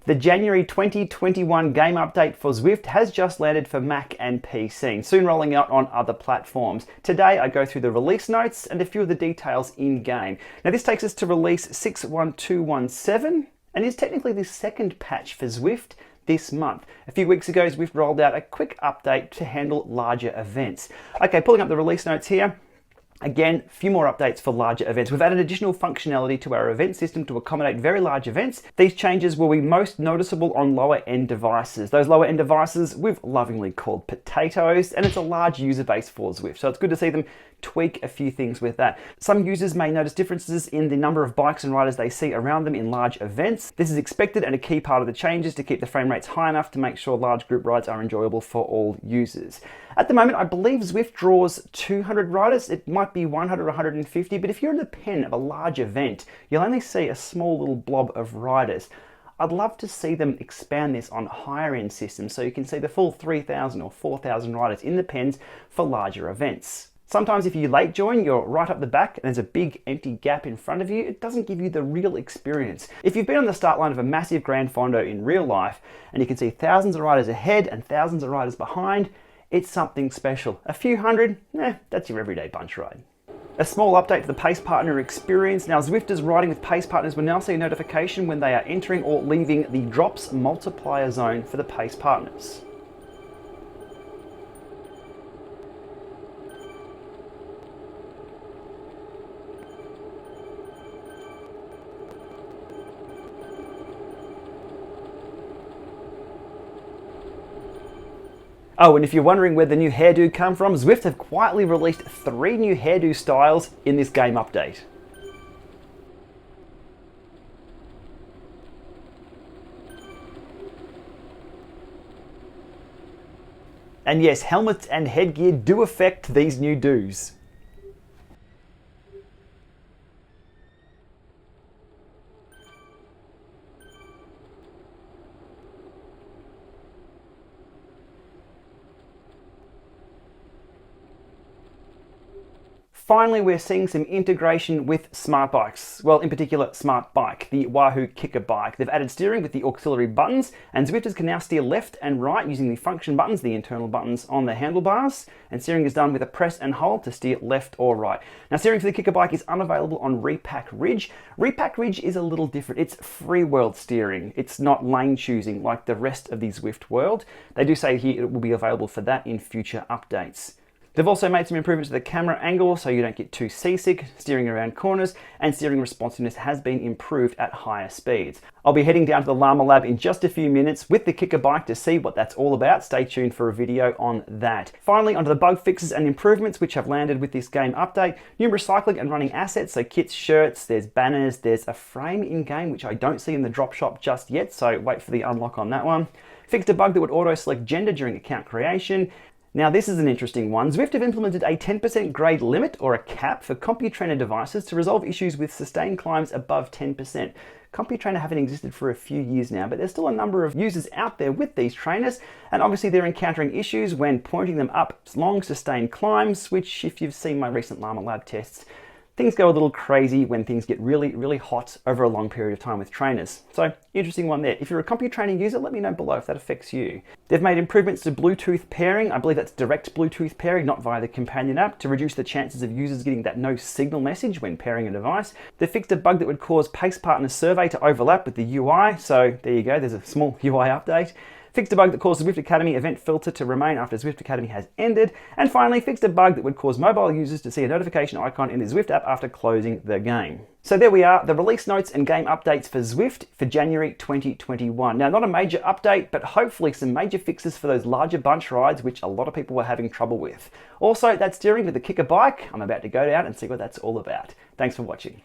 The January 2021 game update for Zwift has just landed for Mac and PC, and soon rolling out on other platforms. Today I go through the release notes and a few of the details in-game. Now this takes us to release 61217 and is technically the second patch for Zwift this month. A few weeks ago Zwift rolled out a quick update to handle larger events. Okay, pulling up the release notes here. Again, a few more updates for larger events. We've added additional functionality to our event system to accommodate very large events. These changes will be most noticeable on lower end devices. Those lower end devices we've lovingly called potatoes, and it's a large user base for Zwift, so it's good to see them tweak a few things with that. Some users may notice differences in the number of bikes and riders they see around them in large events. This is expected and a key part of the changes to keep the frame rates high enough to make sure large group rides are enjoyable for all users. At the moment, I believe Zwift draws 200 riders. It might be 100 or 150, but if you're in the pen of a large event, you'll only see a small little blob of riders. I'd love to see them expand this on higher end systems so you can see the full 3,000 or 4,000 riders in the pens for larger events. Sometimes if you late join, you're right up the back and there's a big empty gap in front of you, it doesn't give you the real experience. If you've been on the start line of a massive Grand Fondo in real life and you can see thousands of riders ahead and thousands of riders behind, it's something special. A few hundred, that's your everyday bunch ride. A small update to the Pace Partner experience. Now Zwifters riding with Pace Partners will now see a notification when they are entering or leaving the drops multiplier zone for the Pace Partners. Oh, and if you're wondering where the new hairdo come from, Zwift have quietly released 3 new hairdo styles in this game update. And yes, helmets and headgear do affect these new do's. Finally, we're seeing some integration with smart bikes. Well, in particular, Smart Bike, the Wahoo Kickr bike. They've added steering with the auxiliary buttons, and Zwifters can now steer left and right using the function buttons, the internal buttons on the handlebars, and steering is done with a press and hold to steer left or right. Now, steering for the Kickr bike is unavailable on Repack Ridge. Repack Ridge is a little different. It's free world steering. It's not lane choosing like the rest of the Zwift world. They do say here it will be available for that in future updates. They've also made some improvements to the camera angle so you don't get too seasick steering around corners, and steering responsiveness has been improved at higher speeds. I'll be heading down to the Llama Lab in just a few minutes with the Kickr bike to see what that's all about. Stay tuned for a video on that. Finally, onto the bug fixes and improvements which have landed with this game update. New recycling and running assets, so kits, shirts, there's banners, there's a frame in-game which I don't see in the drop shop just yet, so wait for the unlock on that one. Fixed a bug that would auto-select gender during account creation. Now this is an interesting one. Zwift have implemented a 10% grade limit or a cap for CompuTrainer devices to resolve issues with sustained climbs above 10%. CompuTrainer haven't existed for a few years now, but there's still a number of users out there with these trainers, and obviously they're encountering issues when pointing them up long sustained climbs, which if you've seen my recent Llama Lab tests, things go a little crazy when things get really hot over a long period of time with trainers. So, interesting one there. If you're a CompuTrainer user, let me know below if that affects you. They've made improvements to Bluetooth pairing. I believe that's direct Bluetooth pairing, not via the companion app, to reduce the chances of users getting that no signal message when pairing a device. They fixed a bug that would cause Pace Partner Survey to overlap with the UI, so there you go, there's a small UI update. Fixed a bug that caused the Zwift Academy event filter to remain after Zwift Academy has ended. And finally, fixed a bug that would cause mobile users to see a notification icon in the Zwift app after closing the game. So there we are, the release notes and game updates for Zwift for January 2021. Now, not a major update, but hopefully some major fixes for those larger bunch rides, which a lot of people were having trouble with. Also, that steering with the Kickr bike, I'm about to go down and see what that's all about. Thanks for watching.